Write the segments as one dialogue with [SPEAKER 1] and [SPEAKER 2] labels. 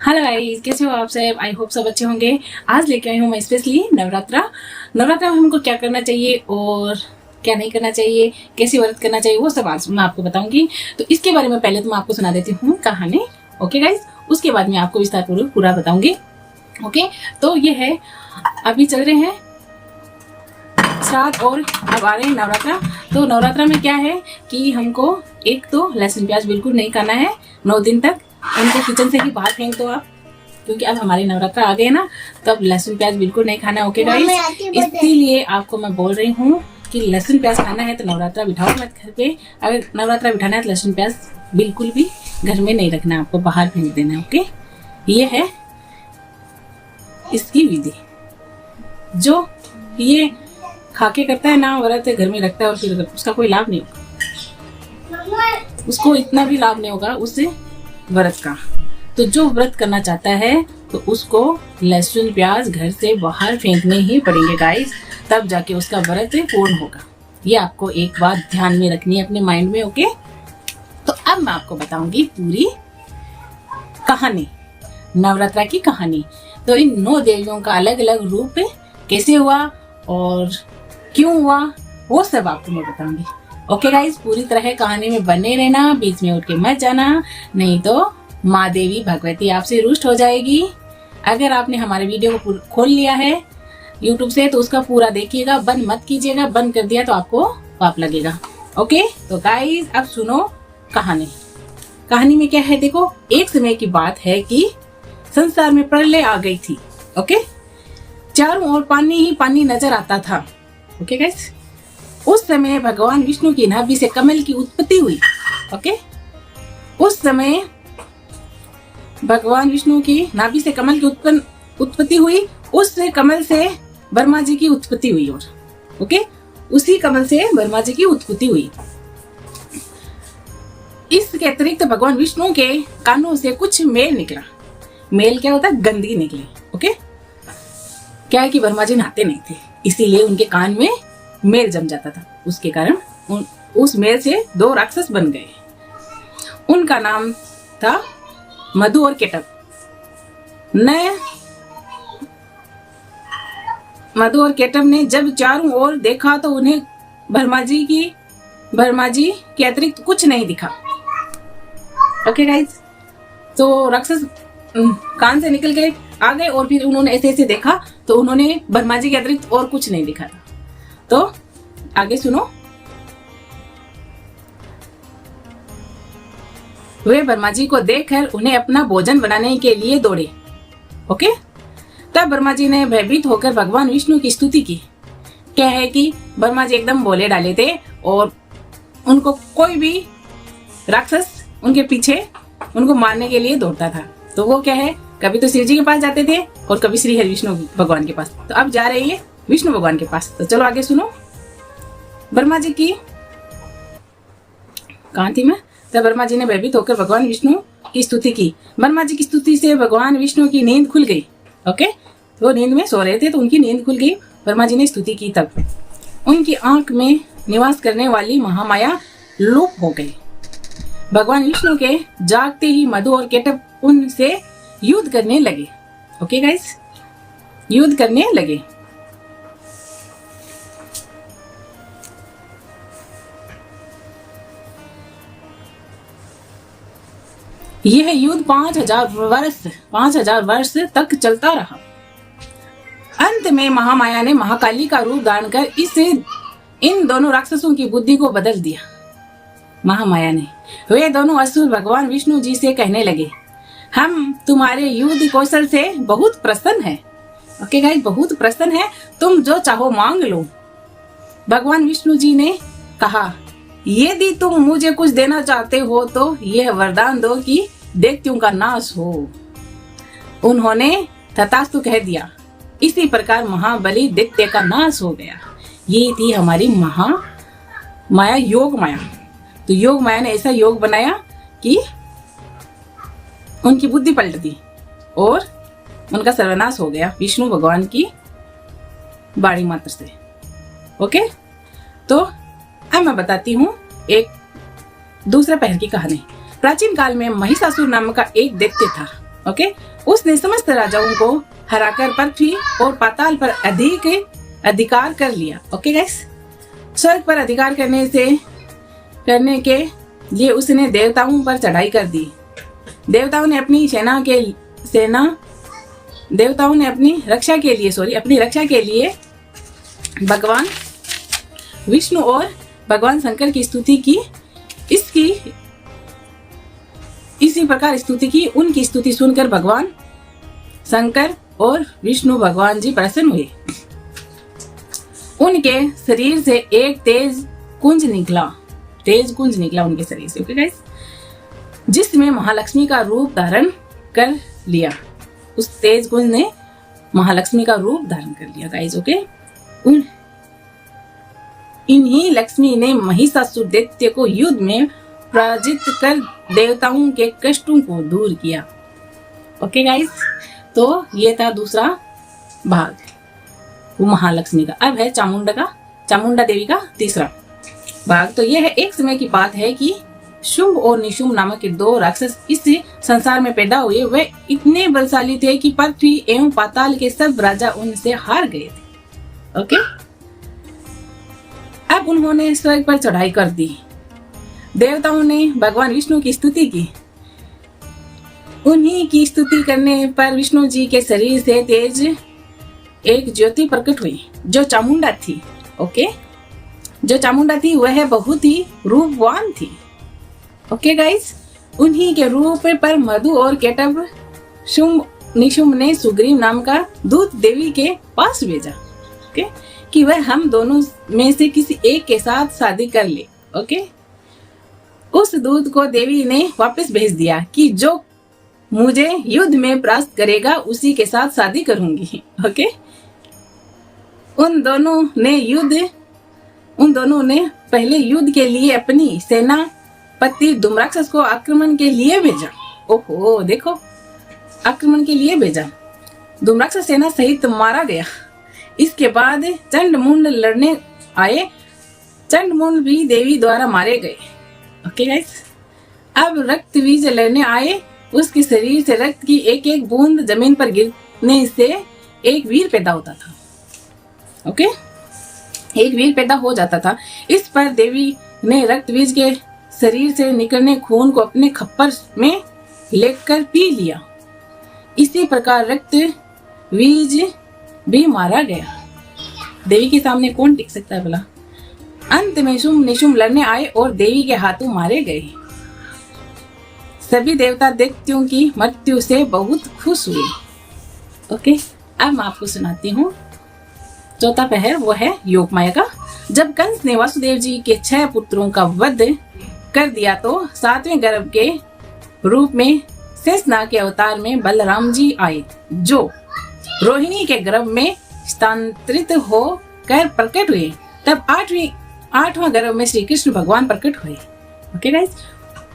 [SPEAKER 1] Hello guys, कैसे हो आप सब? आई होप सब अच्छे होंगे। आज लेके आई हूँ मैं स्पेशली नवरात्रा में हमको क्या करना चाहिए और क्या नहीं करना चाहिए, कैसे व्रत करना चाहिए, वो सब आज मैं आपको बताऊंगी। तो इसके बारे में पहले तो मैं आपको सुना देती हूँ कहानी। ओके गाइस, उसके बाद मैं आपको विस्तार पूर्वक पूरा बताऊंगी। ओके, तो ये है, अभी चल रहे हैं श्राद्ध और अब आ रहे हैं नवरात्रा। तो नवरात्रा में क्या है कि हमको एक तो लहसुन प्याज बिल्कुल नहीं खाना है 9 दिन तक। उनको किचन से ही बाहर फेंक दो आप, क्योंकि अब हमारे नवरात्रा आ गए ना, तो अब लहसुन प्याज बिल्कुल नहीं खाना। ओके गाइस, इसीलिए आपको मैं बोल रही हूँ कि लहसुन प्याज खाना है तो नवरात्रा बिठाओ मत घर पे। अगर नवरात्रा बिठाना है तो लहसुन प्याज बिल्कुल भी घर में नहीं रखना, आपको बाहर फेंक देना है। ओके, ये है इसकी विधि। जो ये खाके करता है ना व्रत, घर में रखता है और फिर उसका कोई लाभ नहीं होगा, उसको इतना भी लाभ नहीं होगा उससे व्रत का। तो जो व्रत करना चाहता है तो उसको लहसुन प्याज घर से बाहर फेंकने ही पड़ेंगे गाइस, तब जाके उसका व्रत पूर्ण होगा। ये आपको एक बात ध्यान में रखनी है अपने माइंड में। ओके, तो अब मैं आपको बताऊंगी पूरी कहानी, नवरात्रा की कहानी। तो इन 9 देवियों का अलग अलग रूप कैसे हुआ और क्यों हुआ, वो सब आपको मैं बताऊंगी। ओके गाइस, पूरी तरह कहानी में बने रहना, बीच में उठ के मत जाना, नहीं तो माँ देवी भगवती आपसे रुष्ट हो जाएगी। अगर आपने हमारे वीडियो को खोल लिया है यूट्यूब से तो उसका पूरा देखिएगा, बंद मत कीजिएगा। बंद कर दिया तो आपको पाप लगेगा। ओके, तो गाइस अब सुनो कहानी। कहानी में क्या है देखो, एक समय की बात है कि संसार में प्रलय आ गई थी। ओके, चारों ओर पानी ही पानी नजर आता था। ओके गाइस, उस समय भगवान विष्णु की नाभि से कमल की उत्पत्ति हुई। ओके, उस समय भगवान विष्णु की नाभि से कमल की उत्पत्ति हुई। उस कमल से ब्रह्मा जी की उत्पत्ति हुई। और ओके, उसी कमल से ब्रह्मा जी की उत्पत्ति हुई। इसके अतिरिक्त भगवान विष्णु के कानों से कुछ मेल निकला। मेल क्या होता है? गंदगी निकली। ओके, क्या है कि ब्रह्मा जी नहाते नहीं थे, इसीलिए उनके कान में मेल जम जाता था। उसके कारण उस मेल से 2 राक्षस बन गए। उनका नाम था मधु और केटव। मधु और केटव ने जब चारों ओर देखा तो उन्हें ब्रह्मा जी के अतिरिक्त कुछ नहीं दिखा। ओके गाइस, तो राक्षस कान से निकल गए, आ गए और फिर उन्होंने ऐसे ऐसे देखा तो उन्होंने ब्रह्मा जी के अतिरिक्त और कुछ नहीं दिखा था। तो आगे सुनो। वे ब्रह्मा जी को देखकर उन्हें अपना भोजन बनाने के लिए दौड़े। ओके, तब ब्रह्मा जी ने भयभीत होकर भगवान विष्णु की स्तुति की। क्या है कि ब्रह्मा जी एकदम बोले डाले थे और उनको कोई भी राक्षस उनके पीछे उनको मारने के लिए दौड़ता था। तो वो क्या है, कभी तो शिव जी के पास जाते थे और कभी श्री हरि विष्णु भगवान के पास। तो अब जा रहे हैं विष्णु भगवान के पास। तो चलो आगे सुनो। ब्रह्मा जी की कहाँ थी मैं? तब ब्रह्मा जी ने भयभीत होकर भगवान विष्णु की स्तुति की। ब्रह्मा जी की स्तुति से भगवान विष्णु की नींद खुल गई। ओके, वो नींद में सो रहे थे तो उनकी नींद खुल गई। ब्रह्मा जी ने स्तुति की, तब उनकी आंख में निवास करने वाली महामाया लुप्त हो गई। भगवान विष्णु के जागते ही मधु और केटव उनसे युद्ध करने लगे। ओके गाइस, युद्ध करने लगे। यह युद्ध 5000 वर्ष तक चलता रहा। अंत में महामाया ने महाकाली का रूप धारण कर इन दोनों राक्षसों की बुद्धि को बदल दिया। महामाया ने, वे दोनों असुर भगवान विष्णु जी से कहने लगे, हम तुम्हारे युद्ध कौशल से बहुत प्रसन्न हैं। ओके गाइस, बहुत प्रसन्न है, तुम जो चाहो मांग लो। भगवान विष्णु जी ने कहा, यदि तुम मुझे कुछ देना चाहते हो तो यह वरदान दो कि दैत्यों का नाश हो। उन्होंने तथास्तु कह दिया। इसी प्रकार महाबली दैत्य का नाश हो गया। ये थी हमारी महामाया, योग माया। तो योग माया ने ऐसा योग बनाया कि उनकी बुद्धि पलट दी और उनका सर्वनाश हो गया विष्णु भगवान की बाणी मात्र से। ओके, तो अब मैं बताती हूँ एक दूसरा पहर की कहानी। प्राचीन काल में महिषासुर नाम का एक दैत्य था। ओके, उसने समस्त राजाओं को हराकर पृथ्वी और पाताल पर अधिक अधिकार कर लिया। ओके गाइस, स्वर्ग पर अधिकार करने के लिए उसने देवताओं पर चढ़ाई कर दी। देवताओं ने अपनी रक्षा के लिए भगवान विष्णु और भगवान शंकर की स्तुति की। इसी प्रकार स्तुति की। उनकी स्तुति सुनकर भगवान शंकर और विष्णु भगवान जी प्रसन्न हुए। उनके शरीर से एक तेज कुंज निकला उनके शरीर से। ओके गाइस, जिसमें महालक्ष्मी का रूप धारण कर लिया। उस तेज कुंज ने महालक्ष्मी का रूप धारण कर लिया गाइस। ओके, इन्हीं लक्ष्मी ने महिषासुर दैत्य को युद्ध में पराजित कर देवताओं के कष्टों को दूर किया। ओके गाइस, तो ये था दूसरा भाग वो महालक्ष्मी का। अब है चामुंडा देवी का तीसरा भाग। तो यह है एक समय की बात है कि शुंभ और निशुंभ नामक के दो राक्षस इस संसार में पैदा हुए। वे इतने बलशाली थे कि पृथ्वी एवं पाताल के सब राजा उनसे हार गए थे। ओके, अब उन्होंने स्वर्ग पर चढ़ाई कर दी। देवताओं ने भगवान विष्णु की स्तुति की। उन्हीं की स्तुति करने पर विष्णु जी के शरीर से तेज एक ज्योति प्रकट हुई जो चामुंडा थी। ओके, जो चामुंडा थी वह बहुत ही रूपवान थी। ओके गाइस, उन्हीं के रूप पर मधु और केटव शुंभ निशुंभ ने सुग्रीव नाम का दूत देवी के पास भेजा। ओके, कि वह हम दोनों में से किसी एक के साथ शादी कर ले। ओके, उस दूत को देवी ने वापस भेज दिया कि जो मुझे युद्ध में परास्त करेगा उसी के साथ शादी करूंगी। ओके, उन दोनों ने पहले युद्ध के लिए अपनी सेनापति धूम्राक्षस को आक्रमण के लिए भेजा। ओहो देखो, आक्रमण के लिए भेजा। धूम्राक्षस सेना सहित मारा गया। इसके बाद चंडमुंड लड़ने आए। चंडमुंड भी देवी द्वारा मारे गए। ओके गाइस, अब रक्तबीज लड़ने आए। उसके शरीर से रक्त की एक एक बूंद जमीन पर गिरने से एक वीर पैदा होता था। ओके, एक वीर पैदा हो जाता था। इस पर देवी ने रक्तबीज के शरीर से निकलने खून को अपने खप्पर में लेकर पी लिया। इसी प्रकार रक्तबीज भी मारा गया। देवी के सामने कौन टिक सकता है भला। अंत में शुंभ निशुंभ लड़ने आए और देवी के हाथों मारे गए। सभी देवता दैत्यों की मृत्यु से बहुत खुश हुए। ओके, अब मैं आपको सुनाती हूँ चौथा पहर, वो है योग माया का। जब कंस ने वासुदेव जी के 6 पुत्रों का वध कर दिया तो 7वें गर्भ के रूप में शेषनाग के अवतार में बलराम जी आए, जो रोहिणी के गर्भ में स्थानांतरित होकर प्रकट हुए। तब 8वां गर्भ में श्री कृष्ण भगवान प्रकट हुए। ओके गाइस,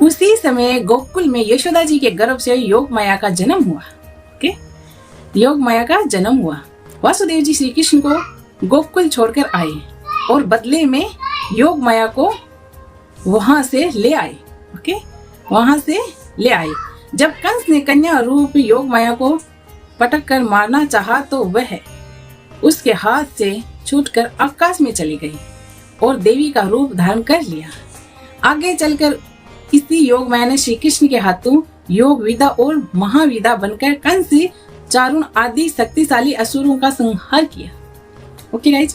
[SPEAKER 1] उसी समय गोकुल में यशोदा जी के गर्भ से योग माया का जन्म हुआ। ओके, योग माया का जन्म हुआ। वासुदेव जी श्री कृष्ण को गोकुल छोड़कर आए और बदले में योग माया को वहां से ले आए। ओके, वहां से ले आए। जब कंस ने कन्या रूप योग माया को पटक कर मारना चाहा तो वह उसके हाथ से छूटकर आकाश में चली गई और देवी का रूप धारण कर लिया। आगे चलकर इसी योग माया ने श्री कृष्ण के हाथों योग विदा और महाविदा बनकर कंस चारुण आदि शक्तिशाली असुरों का संहार किया। ओके गाइज,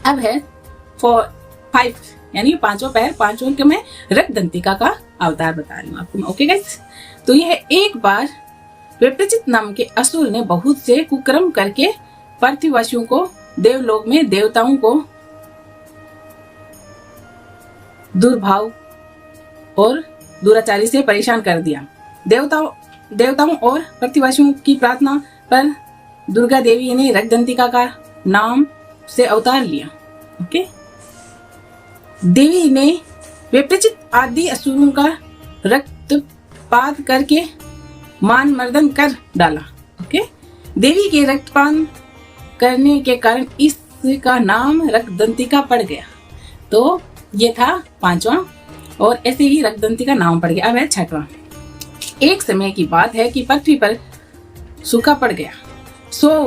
[SPEAKER 1] अब है 5 यानी 5वां पैर। 5वां के मैं रक्तदंतिका का अवतार बता रही हूँ आपको। ओके गाइज, तो यह एक बार विप्रचित नाम के असुर ने बहुत से कुकर्म करके पृथ्वीवासियों को देवलोक में देवताओं को दुर्भाव और दुराचारी से परेशान कर दिया। देवताओं और पृथ्वीवासियों की प्रार्थना पर दुर्गा देवी ने रक्तदंतिका का नाम से अवतार लिया। ओके, देवी ने विप्रचित आदि असुरों का रक्तपात करके मान मर्दन कर डाला। ओके, देवी के रक्तपान करने के कारण इसका नाम रक्तदंतिका पड़ गया। तो ये था 5वां और ऐसे ही रक्तदंती का नाम पड़ गया। अब है छठवां। एक समय की बात है कि पृथ्वी पर सूखा पड़ गया। 100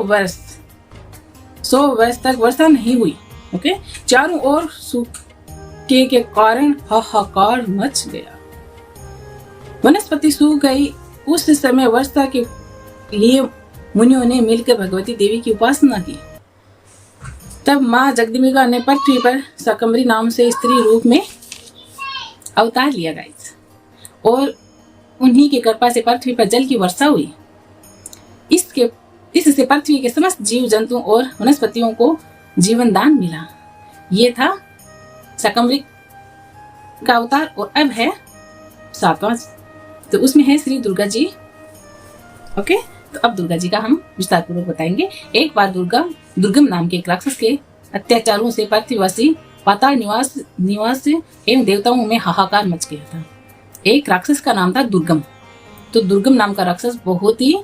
[SPEAKER 1] वर्ष तक वर्षा नहीं हुई। ओके, चारों ओर सूखे के कारण हाहाकार मच गया। वनस्पति सूख गई। उस समय वर्षा के लिए मुनियों ने मिलकर भगवती देवी की उपासना की। तब माँ जगदम्बिका ने पृथ्वी पर शाकंभरी नाम से स्त्री रूप में अवतार लिया गाइस, और उन्हीं की कृपा से पृथ्वी पर जल की वर्षा हुई। इससे पृथ्वी के समस्त जीव जंतुओं और वनस्पतियों को जीवन दान मिला। ये था शाकंभरी का अवतार। और अब है 7वां, तो उसमें है श्री दुर्गा जी। ओके, तो अब दुर्गा जी का हम विस्तार पूर्वक बताएंगे। एक बार दुर्गम नाम के एक राक्षस के अत्याचारों से पृथ्वीवासी पाताल निवास एवं देवताओं में हाहाकार मच गया था। एक राक्षस का नाम था दुर्गम। तो दुर्गम नाम का राक्षस बहुत ही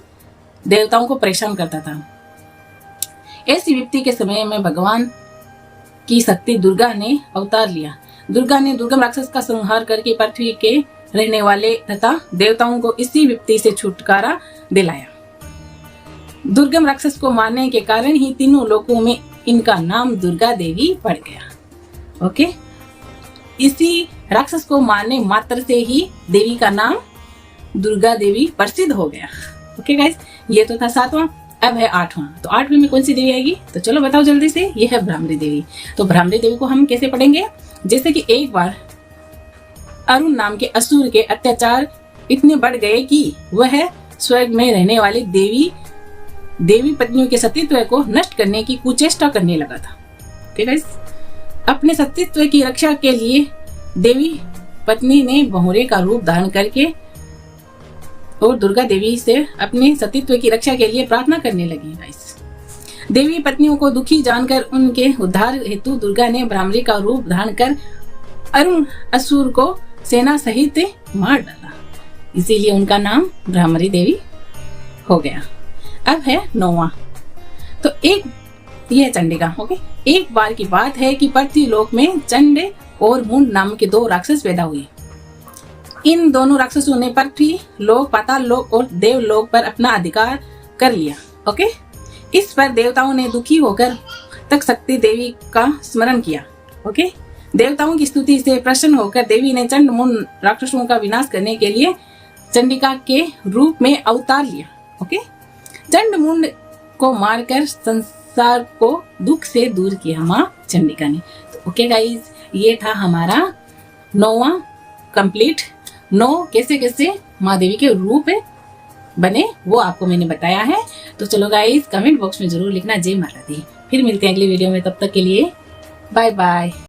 [SPEAKER 1] देवताओं को परेशान करता था। ऐसी विपत्ति के समय में भगवान की शक्ति दुर्गा ने अवतार लिया। दुर्गा ने दुर्गम राक्षस का संहार करके पृथ्वी के रहने वाले तथा देवताओं को इसी विपत्ति से छुटकारा दिलाया। दुर्गम राक्षस को मारने के कारण ही तीनों लोकों में इनका नाम दुर्गा देवी पड़ गया। ओके, इसी राक्षस को मारने मात्र से ही देवी का नाम दुर्गा देवी प्रसिद्ध हो गया। ओके गाइस, ये तो था 7वां। अब है 8वां। तो 8वें में कौन सी देवी आएगी, तो चलो बताओ जल्दी से। ये है भ्रामरी देवी। तो भ्रामरी देवी को हम कैसे पढ़ेंगे, जैसे कि एक बार अरुण नाम के असुर के अत्याचार इतने बढ़ गए कि वह स्वर्ग में रहने वाली देवी पत्नियों के सतीत्व को नष्ट करने की कुचेष्टा करने लगा था। ओके गाइस, अपने सतीत्व की रक्षा के लिए देवी पत्नी ने बहुरे का रूप धारण करके और दुर्गा देवी से अपने सतीत्व की रक्षा के लिए प्रार्थना करने लगी। गाइस, देवी पत्नियों को दुखी जानकर उनके उद्धार हेतु दुर्गा ने भ्रामरी का रूप धारण कर अरुण असुर को सेना सहित मार डाला। इसीलिए उनका नाम भ्रामरी देवी हो गया। अब है 9वां। तो यह चंडिका। ओके, एक बार की बात है कि पृथ्वी लोक में चंड और मुंड नाम के 2 राक्षस पैदा हुए। इन दोनों राक्षसों ने पृथ्वी लोक, पाताल लोक और देव लोक पर अपना अधिकार कर लिया। ओके, इस पर देवताओं ने दुखी होकर तक शक्ति देवी का स्मरण किया। ओके, देवताओं की स्तुति से प्रसन्न होकर देवी ने चंड मुंड राक्षसों का विनाश करने के लिए चंडिका के रूप में अवतार लिया। ओके, चंड मुंड को मारकर संसार को दुख से दूर किया माँ चंडिका ने। तो ओके गाइज, ये था हमारा 9वां कंप्लीट। 9 कैसे कैसे माँ देवी के रूप बने वो आपको मैंने बताया है। तो चलो गाइज, कमेंट बॉक्स में जरूर लिखना जय माता दी। फिर मिलते हैं अगली वीडियो में, तब तक के लिए बाय बाय।